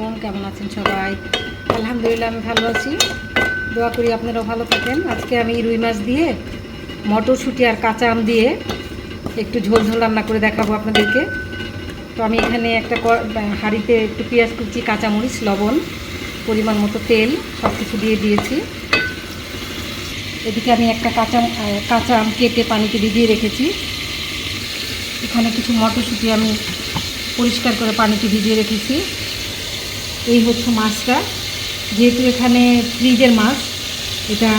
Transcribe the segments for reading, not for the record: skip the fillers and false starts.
আলাইকুম, কেমন আছেন সবাই? আলহামদুলিল্লাহ আমি ভালো আছি। দোয়া করি আপনারাও ভালো থাকেন। আজকে আমি রুই মাছ দিয়ে মটরশুঁটি আর কাঁচা আম দিয়ে একটু ঝোল ঝোল রান্না করে দেখাবো আপনাদেরকে। তো আমি এখানে একটা হাঁড়িতে একটু পেঁয়াজ কুচি, কাঁচামরিচ, লবণ, পরিমাণ মতো তেল সব কিছু দিয়ে দিয়েছি। এদিকে আমি একটা কাঁচা আম কেটে পানিতে ভিজিয়ে রেখেছি। এখানে কিছু মটরশুঁটি আমি পরিষ্কার করে পানিতে ভিজিয়ে রেখেছি। এই হচ্ছে মাছটা, যেহেতু এখানে ফ্রিজের মাছ, এটা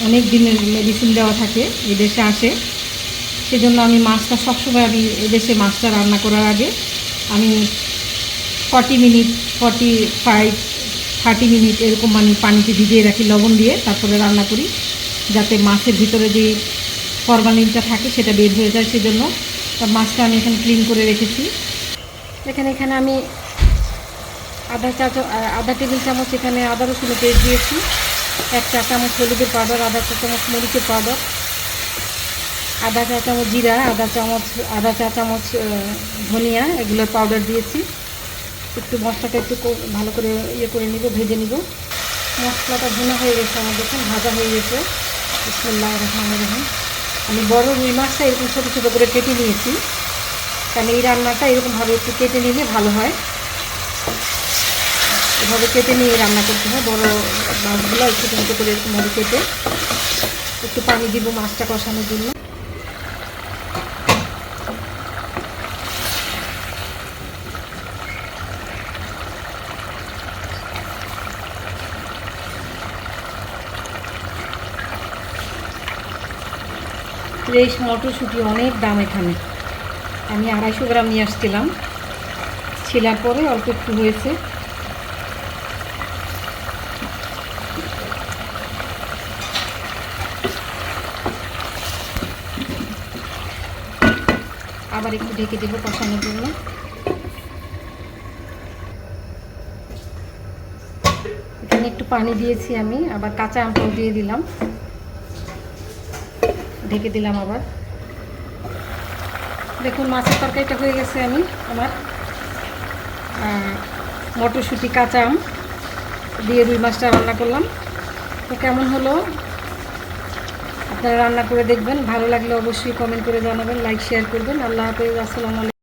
অনেক দিনের মেডিসিন দেওয়া থাকে, এই দেশে আসে, সেজন্য আমি মাছটা সবসময় আমি এদেশে মাছটা রান্না করার আগে আমি 40 মিনিট 45 30 মিনিট এরকম আমি পানিতে ভিজিয়ে রাখি লবণ দিয়ে, তারপরে রান্না করি, যাতে মাছের ভিতরে যে ফরমালিনটা থাকে সেটা বের হয়ে যায়। সেজন্য মাছটা আমি এখানে ক্লিন করে রেখেছি। এখানে আমি আধা টেবিল চামচ এখানে আদা রসুনের পেস্ট দিয়েছি, 1 চা চামচ হলুদের পাউডার, আধা চা চামচ মরিচের পাউডার, আধা চা চামচ জিরা, আধা চা চামচ ধনিয়া, এগুলোর পাউডার দিয়েছি। একটু মশলাটা একটু ভালো করে করে নিব, ভেজে নিব। মশলাটা ভুনা হয়ে গেছে, আমার দেখুন ভাজা হয়ে গেছে। বিসমিল্লাহির রহমানির রহিম। আমি বড় রুই মাছটা এরকম ছোটো ছোটো করে কেটে নিয়েছি, কারণ এই রান্নাটা এরকমভাবে একটু কেটে নিলে ভালো হয়। এভাবে কেটে নিয়ে রান্না করতে হয়। বড় মাছগুলো একটু ছোটো করে এরকমভাবে কেটে একটু পানি দিব মাছটা কষানোর জন্য। ফ্রেশ মটরশুঁটি অনেক দাম এখানে। আমি 250 গ্রাম নিয়ে আসছিলাম, ছিলার পরে অল্প একটু হয়েছে। আবার একটু ঢেকে দেবো কষানোর জন্য। এখানে একটু পানি দিয়েছি আমি, আবার কাঁচা আমটাও দিয়ে দিলাম, ঢেকে দিলাম আবার। দেখুন মাছের তরকারিটা হয়ে গেছে। আমি আমার মটরশুঁটি, কাঁচা আম দিয়ে রুই মাছটা রান্না করলাম। তো কেমন হলো আপনারা রান্না করে দেখবেন, ভালো লাগলে অবশ্যই কমেন্ট করে জানাবেন, লাইক শেয়ার করবেন। আল্লাহ হাফেজ, আসসালামু আলাইকুম।